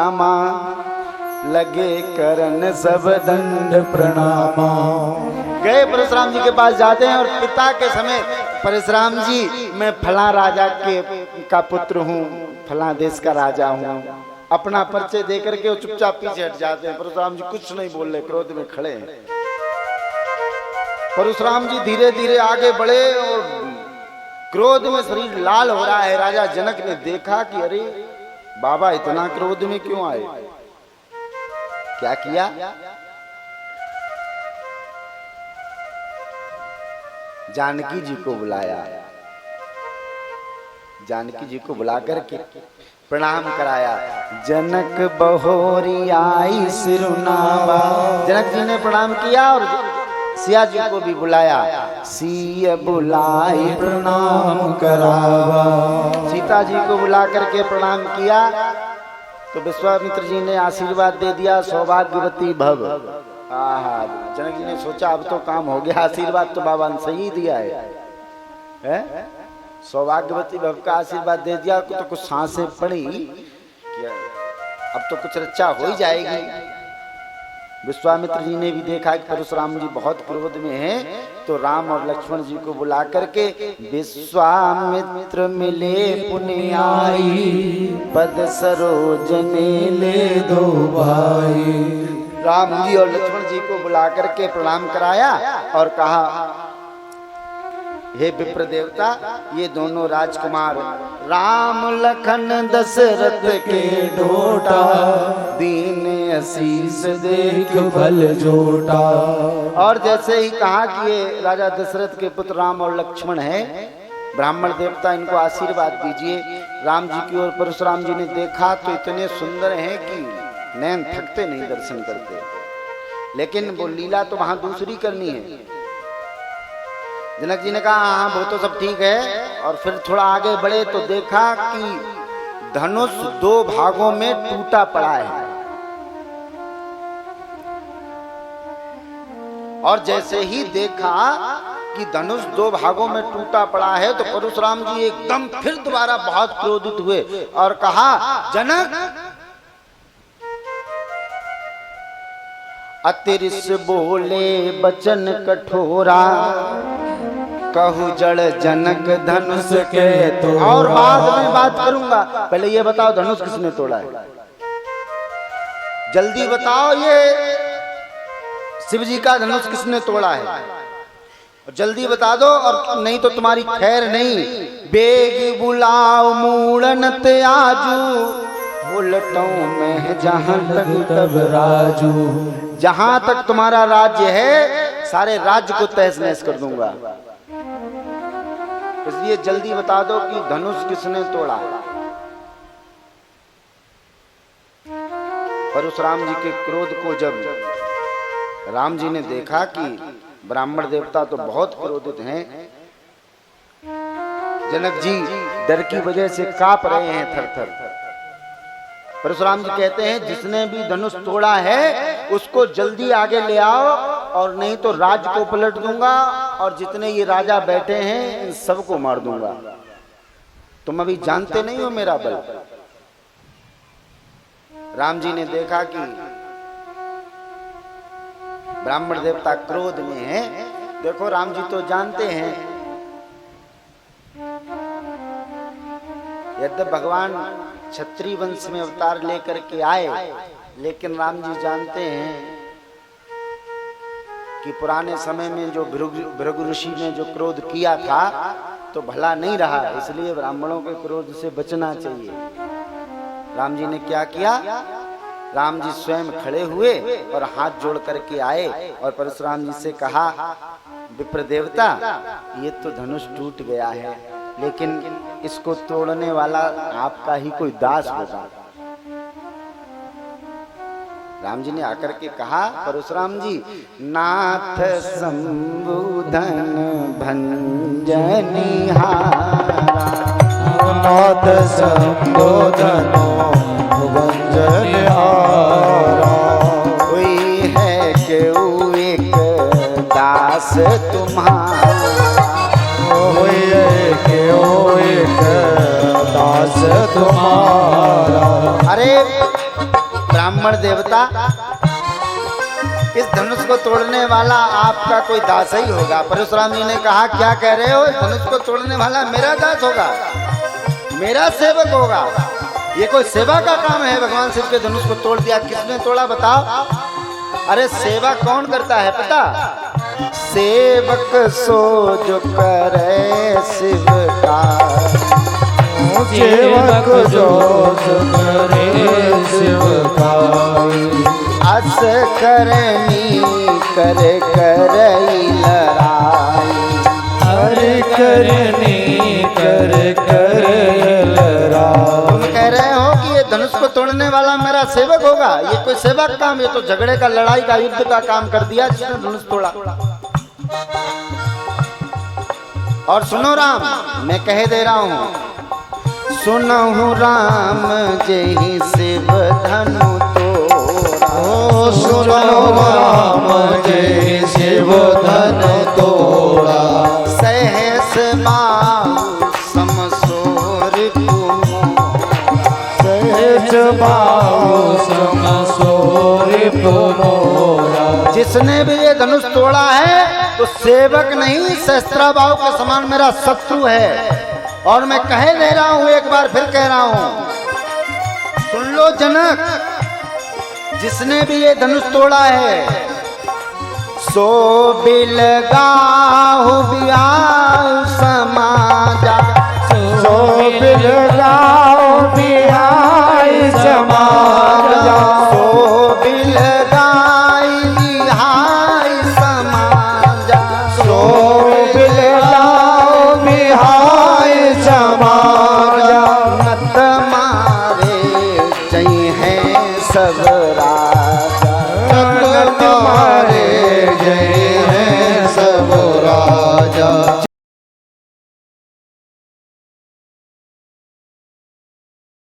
रामा लगे करन सब दंड प्रणामा। गए परशुराम जी के पास जाते हैं और पिता के समय परशुराम जी मैं फला राजा का पुत्र हूँ, फला देश का राजा हूँ। अपना परिचय दे करके वो चुपचाप पीछे हट जाते हैं। परशुराम जी कुछ नहीं बोल रहे, क्रोध में खड़े हैं। परशुराम जी धीरे धीरे आगे बढ़े और क्रोध में शरीर लाल हो रहा है। राजा जनक ने देखा कि अरे बाबा इतना क्रोध में क्यों आए, क्या किया? जानकी जी को बुलाया, जानकी जी को बुलाकर के प्रणाम कराया। जनक बहोरी आई सिरुनावा। जनक जी ने प्रणाम किया और सिया जी को भी बुलाया। सिया बुलाई प्रणाम करावा। सीता जी को बुला करके प्रणाम किया तो विश्वामित्र जी ने आशीर्वाद दे दिया, सौभाग्यवती भव। आहा, जनक जी ने सोचा अब तो काम हो गया, आशीर्वाद तो बाबा ने सही दिया है? सौभाग्यवती भव का आशीर्वाद दे दिया तो कुछ सांसें पड़ी कि अब तो कुछ रक्षा हो ही जाएगी। विश्वामित्र जी ने भी देखा कि परशुराम जी बहुत क्रोध में हैं, तो राम और लक्ष्मण जी को बुला करके विश्वामित्र मिले पुण्य आई, पद सरोजने ले दो भाई। राम जी और लक्ष्मण जी को बुला करके प्रणाम कराया और कहा हे विप्र देवता, ये दोनों राजकुमार राम लखन दशरथ के ढोटा, दीन आशीष देख भल जोटा। और जैसे ही कहा कि ये राजा दशरथ के पुत्र राम और लक्ष्मण हैं, ब्राह्मण देवता इनको आशीर्वाद दीजिए। राम जी की ओर परशुराम जी ने देखा तो इतने सुंदर हैं कि नैन थकते नहीं दर्शन करते, लेकिन वो लीला तो वहां दूसरी करनी है। जनक जी ने कहा हाँ वो तो सब ठीक है। और फिर थोड़ा आगे बढ़े तो देखा कि धनुष दो भागों में टूटा पड़ा है। और जैसे ही देखा कि धनुष दो भागों में टूटा पड़ा है तो परशुराम जी एकदम फिर दोबारा बहुत क्रोधित हुए और कहा जनक, अतिरिस बोले बचन कठोरा, कहू जड़ जनक धनुष के तो। और बाद में बात करूंगा, पहले ये बताओ धनुष किसने तोड़ा है? जल्दी बताओ, ये शिव जी का धनुष किसने तोड़ा है? जल्दी बता दो और नहीं तो तुम्हारी खैर नहीं। बेग बुलाओ मूड़न ते आजू, उलटों में जहां तक तब राजू। जहां तक तुम्हारा राज्य है सारे राज्य को तहस नहस कर दूंगा, इसलिए जल्दी बता दो कि धनुष किसने तोड़ा। परशुराम जी के क्रोध को जब राम जी ने देखा कि ब्राह्मण देवता तो बहुत क्रोधित हैं, जनक जी डर की वजह से कांप रहे हैं थर थर। परशुराम जी कहते हैं जिसने भी धनुष तोड़ा है उसको जल्दी आगे ले आओ, और नहीं तो राज्य को पलट दूंगा और जितने ये राजा बैठे हैं इन सबको मार दूंगा। तुम अभी जानते नहीं हो मेरा बल। राम जी ने देखा कि ब्राह्मण देवता क्रोध में हैं। देखो राम जी तो जानते हैं, यद्यप भगवान क्षत्रिय वंश में अवतार लेकर के आए, लेकिन राम जी जानते हैं कि पुराने समय में जो भृगु ऋषि ने जो क्रोध किया था तो भला नहीं रहा, इसलिए ब्राह्मणों के क्रोध से बचना चाहिए। राम जी ने क्या किया? राम जी स्वयं खड़े हुए और हाथ जोड़ करके आए और परशुराम जी से कहा विप्र देवता, ये तो धनुष टूट गया है, लेकिन इसको तोड़ने वाला आपका ही कोई दास होगा। राम जी ने आकर के कहा परशुराम जी, नाथ संबोधन भंजनिहारा, नाथ संबोधन भंजनिहारा। कोई है क्यों एक दास तुम्हारा, कोई है क्यों एक दास तुम्हारा। अरे ब्राह्मण देवता, इस धनुष को तोड़ने वाला आपका कोई दास ही होगा। परशुराम जी ने कहा क्या कह रहे हो, धनुष को तोड़ने वाला मेरा दास होगा, मेरा सेवक होगा। ये कोई सेवा का काम है? भगवान शिव के धनुष को तोड़ दिया, किसने तोड़ा बताओ? अरे सेवा कौन करता है पता? सेवक सो जो करे शिव का, सेवक जो करे शिव का, अस करनी करे करई लड़ाई, हरि करनी कर कर लड़ाई। तुम कह रहे हो कि ये धनुष को तोड़ने वाला मेरा सेवक होगा? ये कोई सेवा का काम, ये तो झगड़े का, लड़ाई का, युद्ध का काम कर दिया जिसने धनुष तोड़ा। और सुनो राम, मैं कह दे रहा हूं, सुनहु राम जय शिव धनु तोड़ा, सुनो राम जय शिव धन तोड़ा, सहस बाहु समसोर सहज बाहु समसोर पुमोरा। जिसने भी ये धनुष तोड़ा है तो सेवक नहीं, सहस्त्राबाहु के समान मेरा शत्रु है। और मैं कह दे रहा हूं, एक बार फिर कह रहा हूं, सुन लो जनक, जिसने भी ये धनुष तोड़ा है सो बिलगाहु बिहाउ समाजा, सो बिलगाहु बिहाई समाजा, सो बिलगाई बिहाई समाजा, सो बिलगाहु बिहाई समाजा। नत मारे जय हैं सब राजा, नत